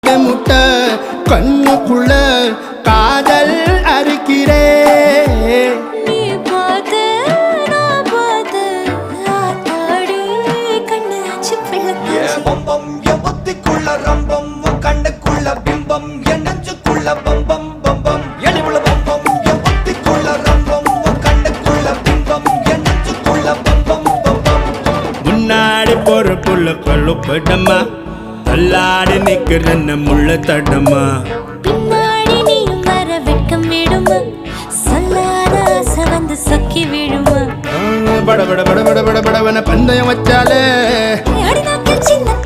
முட்டை முட்டை கண்ணுக்குள்ள காதல் அறுக்கிறே நீ பார்த்து நான் பார்த்து ஆத்தாடி கண்ணு ஆச்சு பிள்ளை பம்பம் என் புத்திக்குள்ள ரம்பம் உன் கண்ணுக்குள்ள பிம்பம் என் நெஞ்சுக்குள்ள பம்பம் பம்பம் எளிவுள்ள பம்பம் என் புத்திக்குள்ள ரம்பம் உன் கண்ணுக்குள்ள பிம்பம் என் நெஞ்சுக்குள்ள பம்பம் பம்பம் முன்னாடி போற புள்ள கழுப்படமா தள்ளாடி நிக்கிறன்ன முள்ள தடமா பின்னாடி நீயும் வர வெட்கம் விடுமா சொல்லாத ஆசை வந்து சொக்கி விடுமா பட பட பட பட பட படவன பந்தயம் வச்சாலே அடி நாக்கில் சின்ன